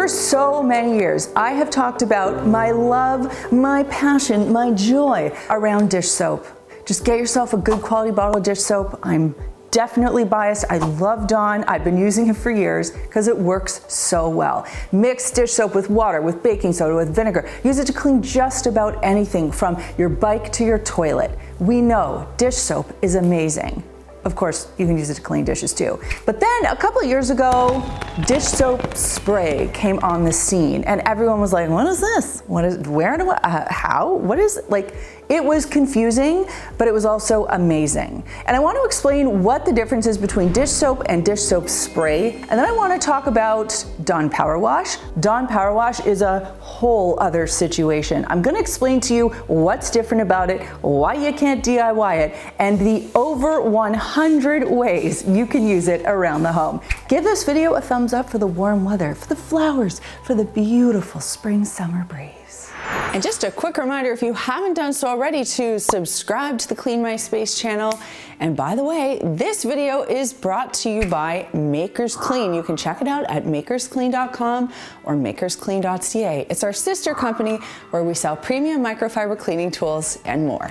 For so many years, I have talked about my love, my passion, my joy around dish soap. Just get yourself a good quality bottle of dish soap. I'm definitely biased. I love Dawn. I've been using it for years because it works so well. Mix dish soap with water, with baking soda, with vinegar. Use it to clean just about anything from your bike to your toilet. We know dish soap is amazing. Of course, you can use it to clean dishes too. But then a couple of years ago, dish soap spray came on the scene and everyone was like, what is this? Where do I, how? What is it? Like, it was confusing, but it was also amazing. And I want to explain what the difference is between dish soap and dish soap spray. And then I want to talk about Dawn Powerwash. Dawn Powerwash is a whole other situation. I'm going to explain to you what's different about it, why you can't DIY it, and the over 100 ways you can use it around the home. Give this video a thumbs up for the warm weather, for the flowers, for the beautiful spring-summer breeze. And just a quick reminder, if you haven't done so already, to subscribe to the Clean My Space channel. And by the way, this video is brought to you by Makers Clean. You can check it out at makersclean.com or makersclean.ca. It's our sister company where we sell premium microfiber cleaning tools and more.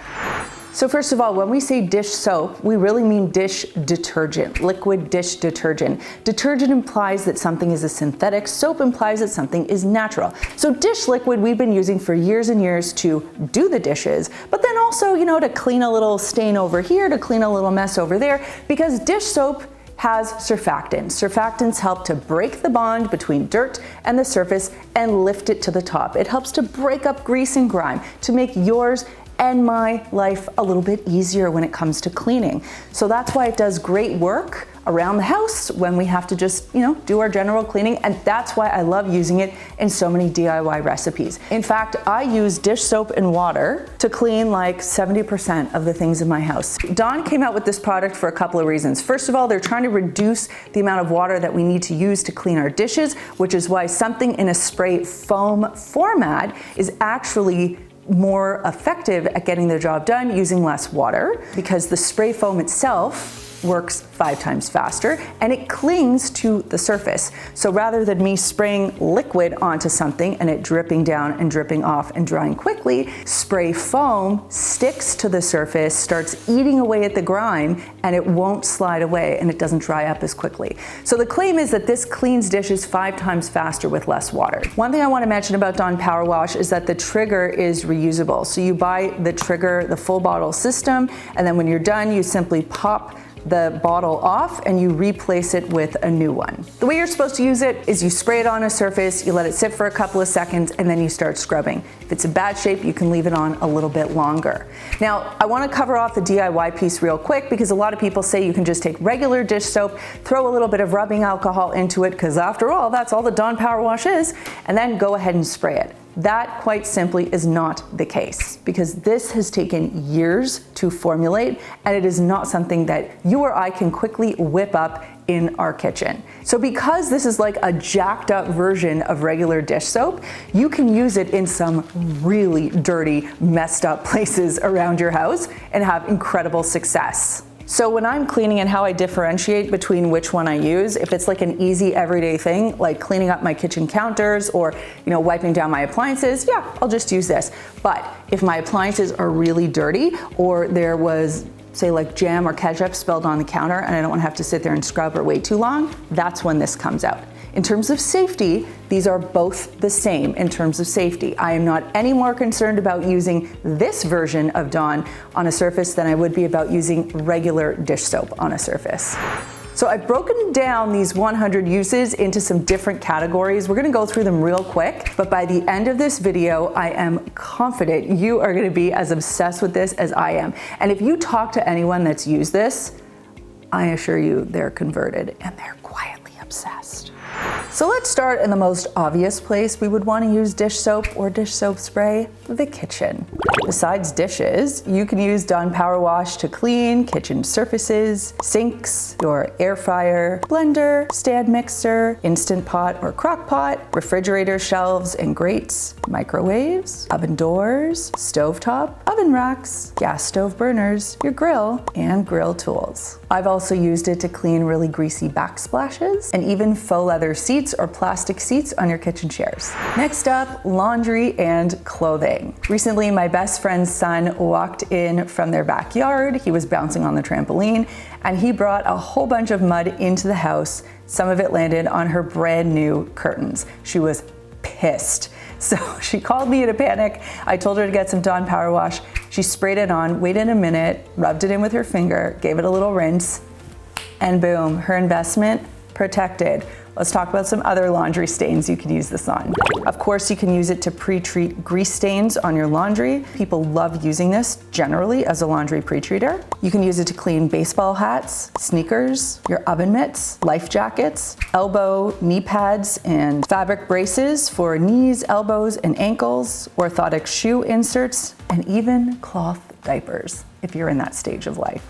So first of all, when we say dish soap, we really mean dish detergent, liquid dish detergent. Detergent implies that something is a synthetic, soap implies that something is natural. So dish liquid we've been using for years and years to do the dishes, but then also, you know, to clean a little stain over here, to clean a little mess over there, because dish soap has surfactants. Surfactants help to break the bond between dirt and the surface and lift it to the top. It helps to break up grease and grime to make yours and my life a little bit easier when it comes to cleaning. So that's why it does great work around the house when we have to just, you know, do our general cleaning. And that's why I love using it in so many DIY recipes. In fact, I use dish soap and water to clean like 70% of the things in my house. Dawn came out with this product for a couple of reasons. First of all, they're trying to reduce the amount of water that we need to use to clean our dishes, which is why something in a spray foam format is actually more effective at getting the job done using less water, because the spray foam itself works 5 times faster and it clings to the surface. So rather than me spraying liquid onto something and it dripping down and dripping off and drying quickly, spray foam sticks to the surface, starts eating away at the grime, and it won't slide away and it doesn't dry up as quickly. So the claim is that this cleans dishes 5 times faster with less water. One thing I want to mention about Dawn Powerwash is that the trigger is reusable. So you buy the trigger, the full bottle system, and then when you're done, you simply pop the bottle off and you replace it with a new one. The way you're supposed to use it is you spray it on a surface, you let it sit for a couple of seconds, and then you start scrubbing. If it's in bad shape, you can leave it on a little bit longer. Now, I want to cover off the DIY piece real quick because a lot of people say you can just take regular dish soap, throw a little bit of rubbing alcohol into it, because after all, that's all the Dawn Powerwash is, and then go ahead and spray it. That, quite simply, is not the case, because this has taken years to formulate and it is not something that you or I can quickly whip up in our kitchen. So because this is like a jacked up version of regular dish soap, you can use it in some really dirty, messed up places around your house and have incredible success. So when I'm cleaning, and how I differentiate between which one I use, if it's like an easy everyday thing, like cleaning up my kitchen counters or, you know, wiping down my appliances, yeah, I'll just use this. But if my appliances are really dirty, or there was, say, like jam or ketchup spilled on the counter and I don't want to have to sit there and scrub or wait too long, that's when this comes out. In terms of safety, these are both the same in terms of safety. I am not any more concerned about using this version of Dawn on a surface than I would be about using regular dish soap on a surface. So I've broken down these 100 uses into some different categories. We're gonna go through them real quick, but by the end of this video, I am confident you are gonna be as obsessed with this as I am. And if you talk to anyone that's used this, I assure you they're converted and they're quietly obsessed. So let's start in the most obvious place we would want to use dish soap or dish soap spray, the kitchen. Besides dishes, you can use Dawn Powerwash to clean kitchen surfaces, sinks, your air fryer, blender, stand mixer, instant pot or crock pot, refrigerator shelves and grates, microwaves, oven doors, stovetop, oven racks, gas stove burners, your grill, and grill tools. I've also used it to clean really greasy backsplashes and even faux leather seats or plastic seats on your kitchen chairs. Next up, laundry and clothing. Recently, my best friend's son walked in from their backyard. He was bouncing on the trampoline and he brought a whole bunch of mud into the house. Some of it landed on her brand new curtains. She was pissed. So she called me in a panic. I told her to get some Dawn Powerwash. She sprayed it on, waited a minute, rubbed it in with her finger, gave it a little rinse, and boom, her investment protected. Let's talk about some other laundry stains you can use this on. Of course, you can use it to pre-treat grease stains on your laundry. People love using this generally as a laundry pre-treater. You can use it to clean baseball hats, sneakers, your oven mitts, life jackets, elbow, knee pads, and fabric braces for knees, elbows, and ankles, orthotic shoe inserts, and even cloth diapers if you're in that stage of life.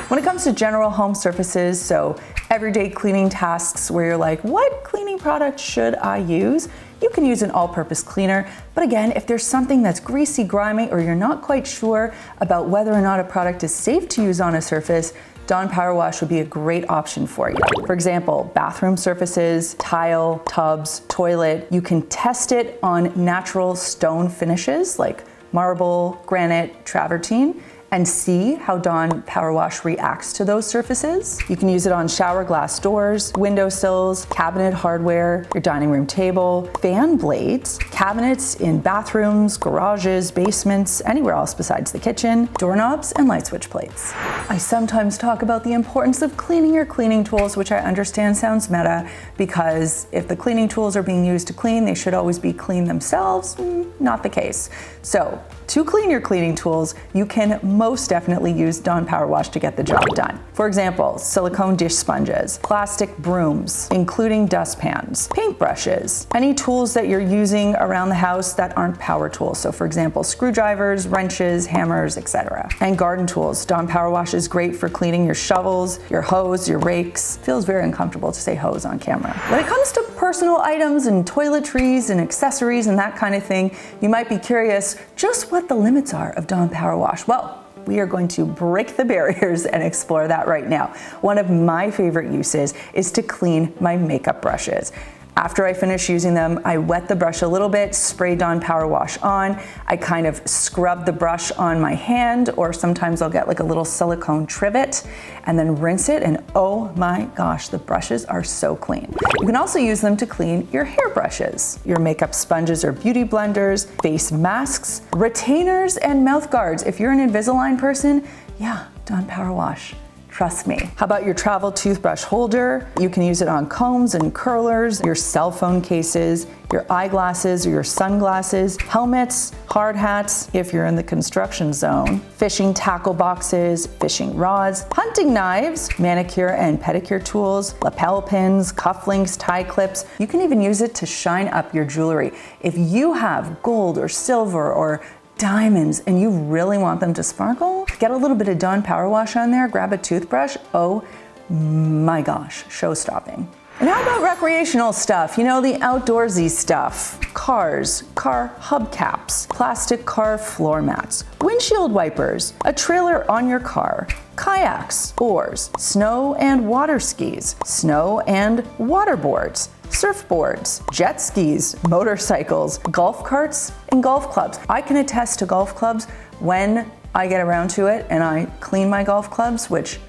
When it comes to general home surfaces, so everyday cleaning tasks where you're like, what cleaning product should I use? You can use an all-purpose cleaner, but again, if there's something that's greasy, grimy, or you're not quite sure about whether or not a product is safe to use on a surface, Dawn Powerwash would be a great option for you. For example, bathroom surfaces, tile, tubs, toilet. You can test it on natural stone finishes like marble, granite, travertine, and see how Dawn Powerwash reacts to those surfaces. You can use it on shower glass doors, windowsills, cabinet hardware, your dining room table, fan blades, cabinets in bathrooms, garages, basements, anywhere else besides the kitchen, doorknobs, and light switch plates. I sometimes talk about the importance of cleaning your cleaning tools, which I understand sounds meta, because if the cleaning tools are being used to clean, they should always be clean themselves. Not the case. So, to clean your cleaning tools, you can most definitely use Dawn Powerwash to get the job done. For example, silicone dish sponges, plastic brooms, including dustpans, paintbrushes, any tools that you're using around the house that aren't power tools. So for example, screwdrivers, wrenches, hammers, etc. And garden tools. Dawn Powerwash is great for cleaning your shovels, your hose, your rakes. Feels very uncomfortable to say hose on camera. When it comes to personal items and toiletries and accessories and that kind of thing, you might be curious just what the limits are of Dawn Powerwash. Well, we are going to break the barriers and explore that right now. One of my favorite uses is to clean my makeup brushes. After I finish using them, I wet the brush a little bit, spray Dawn Powerwash on. I kind of scrub the brush on my hand, or sometimes I'll get like a little silicone trivet and then rinse it, and oh my gosh, the brushes are so clean. You can also use them to clean your hair brushes, your makeup sponges or beauty blenders, face masks, retainers, and mouth guards. If you're an Invisalign person, yeah, Dawn Powerwash. Trust me. How about your travel toothbrush holder? You can use it on combs and curlers, your cell phone cases, your eyeglasses or your sunglasses, helmets, hard hats if you're in the construction zone, fishing tackle boxes, fishing rods, hunting knives, manicure and pedicure tools, lapel pins, cufflinks, tie clips. You can even use it to shine up your jewelry. If you have gold or silver or diamonds and you really want them to sparkle, get a little bit of Dawn Powerwash on there, grab a toothbrush. Oh my gosh, show-stopping. And how about recreational stuff? You know, the outdoorsy stuff. Cars, car hubcaps, plastic car floor mats, windshield wipers, a trailer on your car, kayaks, oars, snow and water skis, snow and waterboards, surfboards, jet skis, motorcycles, golf carts, and golf clubs. I can attest to golf clubs when I get around to it and I clean my golf clubs, which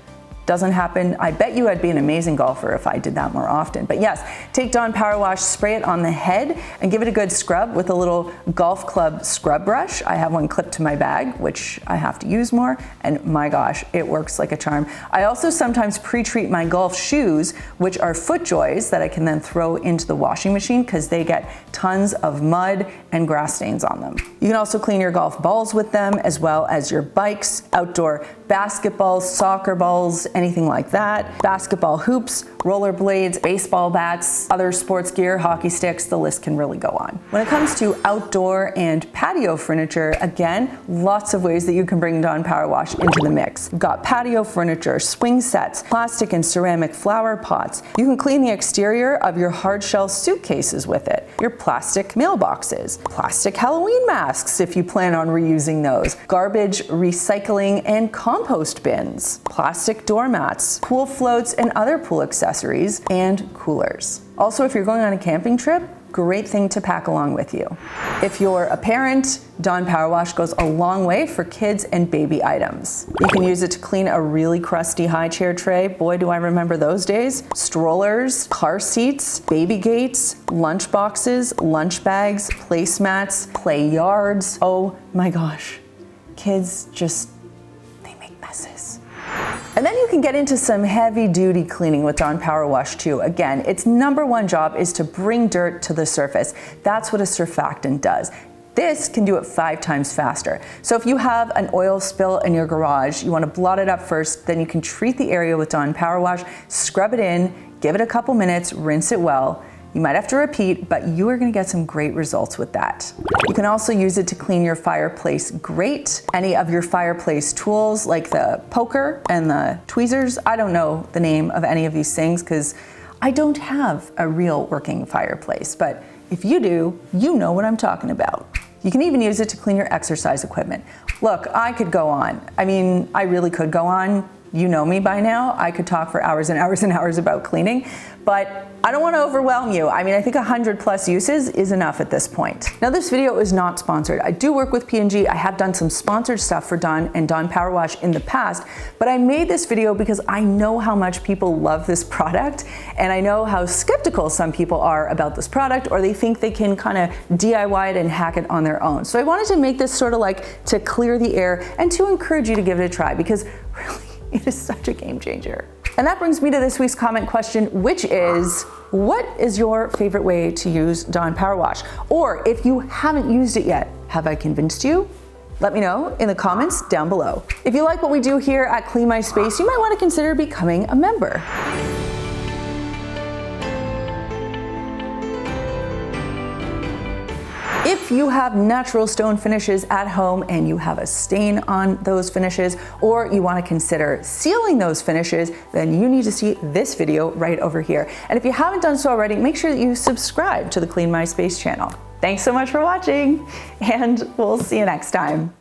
doesn't happen. I bet you I'd be an amazing golfer if I did that more often. But yes, take Dawn Powerwash, spray it on the head, and give it a good scrub with a little golf club scrub brush. I have one clipped to my bag, which I have to use more, and my gosh, it works like a charm. I also sometimes pre-treat my golf shoes, which are FootJoys that I can then throw into the washing machine because they get tons of mud and grass stains on them. You can also clean your golf balls with them, as well as your bikes, outdoor basketballs, soccer balls, anything like that, basketball hoops, rollerblades, baseball bats, other sports gear, hockey sticks, the list can really go on. When it comes to outdoor and patio furniture, again, lots of ways that you can bring Dawn Powerwash into the mix. We've got patio furniture, swing sets, plastic and ceramic flower pots. You can clean the exterior of your hard shell suitcases with it, your plastic mailboxes, plastic Halloween masks if you plan on reusing those, garbage, recycling, and compost bins, plastic doormats, pool floats and other pool accessories, and coolers. Also, if you're going on a camping trip, great thing to pack along with you. If you're a parent, Dawn Powerwash goes a long way for kids and baby items. You can use it to clean a really crusty high chair tray. Boy, do I remember those days. Strollers, car seats, baby gates, lunch boxes, lunch bags, placemats, play yards. Oh my gosh, kids just, they make messes. And then you can get into some heavy duty cleaning with Dawn Powerwash too. Again, its number one job is to bring dirt to the surface. That's what a surfactant does. This can do it 5 times faster. So if you have an oil spill in your garage, you want to blot it up first, then you can treat the area with Dawn Powerwash, scrub it in, give it a couple minutes, rinse it well. You might have to repeat, but you are going to get some great results with that. You can also use it to clean your fireplace grate, any of your fireplace tools like the poker and the tweezers. I don't know the name of any of these things because I don't have a real working fireplace, but if you do, you know what I'm talking about. You can even use it to clean your exercise equipment. Look, I could go on. I mean, I really could go on. You know me by now. I could talk for hours and hours and hours about cleaning, but I don't want to overwhelm you. I mean, I think 100+ uses is enough at this point. Now, this video is not sponsored. I do work with P&G. I have done some sponsored stuff for Dawn and Dawn Powerwash in the past, but I made this video because I know how much people love this product, and I know how skeptical some people are about this product, or they think they can kind of DIY it and hack it on their own. So I wanted to make this sort of like to clear the air and to encourage you to give it a try, because really, it is such a game changer. And that brings me to this week's comment question, which is, what is your favorite way to use Dawn Powerwash? Or if you haven't used it yet, have I convinced you? Let me know in the comments down below. If you like what we do here at Clean My Space, you might want to consider becoming a member. If you have natural stone finishes at home and you have a stain on those finishes, or you want to consider sealing those finishes, then you need to see this video right over here. And if you haven't done so already, make sure that you subscribe to the Clean My Space channel. Thanks so much for watching, and we'll see you next time.